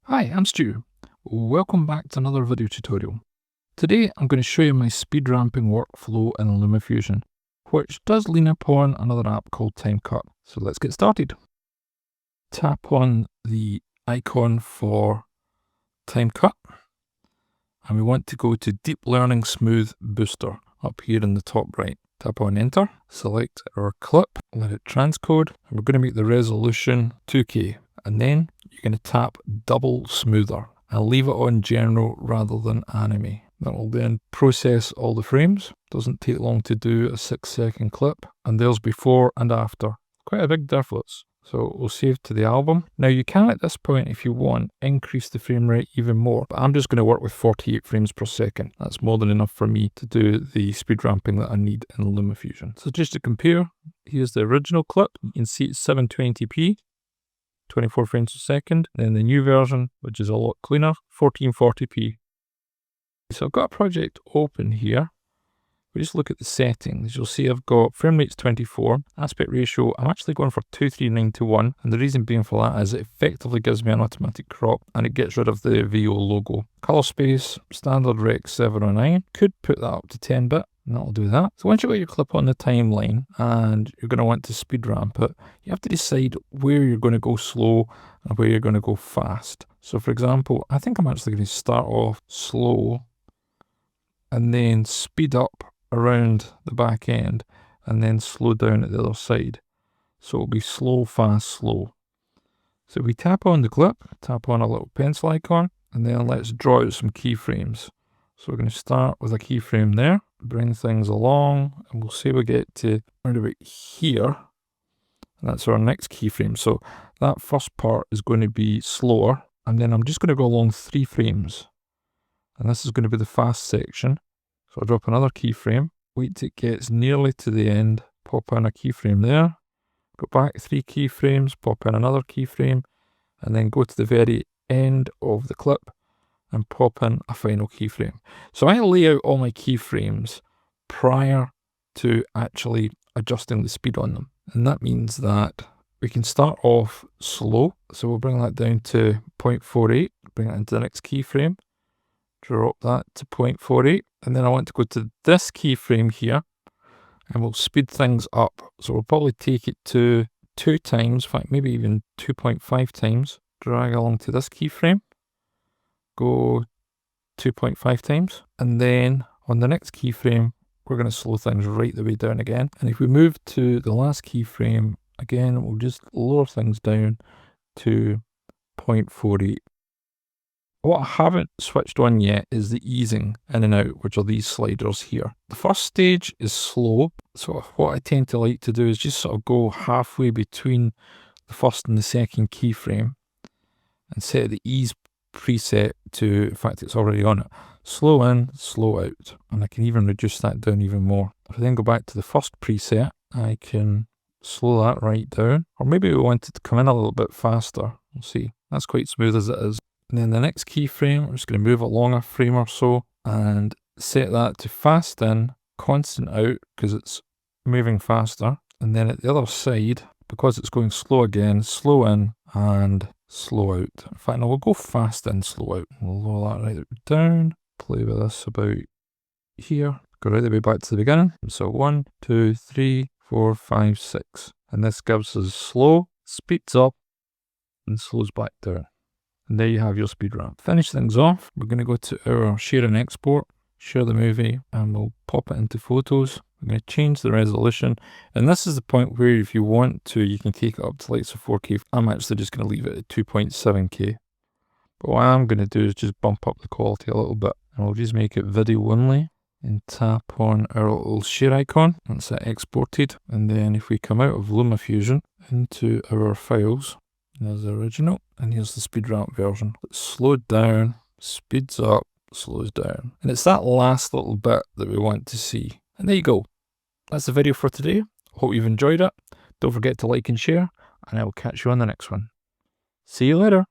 Hi, I'm Stu. Welcome back to another video tutorial. Today I'm going to show you my speed ramping workflow in LumaFusion, which does lean upon another app called TimeCut. So let's get started. Tap on the icon for TimeCut, and we want to go to Deep Learning Smooth Booster up here in the top right. Tap on Enter, select our clip, let it transcode, and we're going to make the resolution 2K. And then you're going to tap Double Smoother and leave it on General rather than Anime. That will then process all the frames. Doesn't take long to do a 6-second clip. And there's before and after. Quite a big difference. So we'll save to the album. Now you can at this point, if you want, increase the frame rate even more. But I'm just going to work with 48 frames per second. That's more than enough for me to do the speed ramping that I need in LumaFusion. So just to compare, here's the original clip. You can see it's 720p. 24 frames per second. Then the new version, which is a lot cleaner, 1440p. So I've got a project open here. We just look at the settings. You'll see I've got frame rate's 24, aspect ratio, I'm actually going for 23:1, and the reason being for that is it effectively gives me an automatic crop and it gets rid of the VO logo. Color space, standard Rec 709, could put that up to 10-bit. And that'll do that. So once you've got your clip on the timeline and you're going to want to speed ramp it, you have to decide where you're going to go slow and where you're going to go fast. So for example, I think I'm actually going to start off slow and then speed up around the back end and then slow down at the other side. So it'll be slow, fast, slow. So we tap on the clip, tap on a little pencil icon, and then let's draw out some keyframes. So we're going to start with a keyframe there, bring things along, and we'll say we get to around about here. And that's our next keyframe. So that first part is going to be slower, and then I'm just going to go along 3 frames. And this is going to be the fast section. So I'll drop another keyframe, wait till it gets nearly to the end, pop in a keyframe there, go back 3 keyframes, pop in another keyframe, and then go to the very end of the clip and pop in a final keyframe. So I lay out all my keyframes prior to actually adjusting the speed on them. And that means that we can start off slow. So we'll bring that down to 0.48, bring it into the next keyframe, drop that to 0.48. And then I want to go to this keyframe here and we'll speed things up. So we'll probably take it to 2 times, in fact, maybe even 2.5 times, drag along to this keyframe, go 2.5 times, and then on the next keyframe we're going to slow things right the way down again. And if we move to the last keyframe again, we'll just lower things down to 0.48. What I haven't switched on yet is the easing in and out, which are these sliders here. The first stage is slow, so what I tend to like to do is just sort of go halfway between the first and the second keyframe and set the ease preset to, in fact it's already on it, slow in, slow out, and I can even reduce that down even more. If I then go back to the first preset, I can slow that right down, or maybe we want it to come in a little bit faster. We'll see. That's quite smooth as it is. And then the next keyframe, I'm just going to move along a frame or so and set that to fast in, constant out, because it's moving faster. And then at the other side, because it's going slow again, slow in and slow out. In fact, no, we'll go fast in, slow out. We'll lower that right down, play with this about here, go right the way back to the beginning. So 1, 2, 3, 4, 5, 6. And this gives us slow, speeds up, and slows back down. And there you have your speed ramp. Finish things off, we're going to go to our share and export, share the movie, and we'll pop it into photos. We're going to change the resolution, and this is the point where if you want to, you can take it up to like 4K. I'm actually just going to leave it at 2.7K. But what I'm going to do is just bump up the quality a little bit, and we'll just make it video only, and tap on our little share icon, that's it exported. And then if we come out of LumaFusion into our files, there's the original, and here's the speed ramp version. It's slowed down, speeds up, slows down. And it's that last little bit that we want to see. And there you go. That's the video for today. Hope you've enjoyed it. Don't forget to like and share, and I will catch you on the next one. See you later.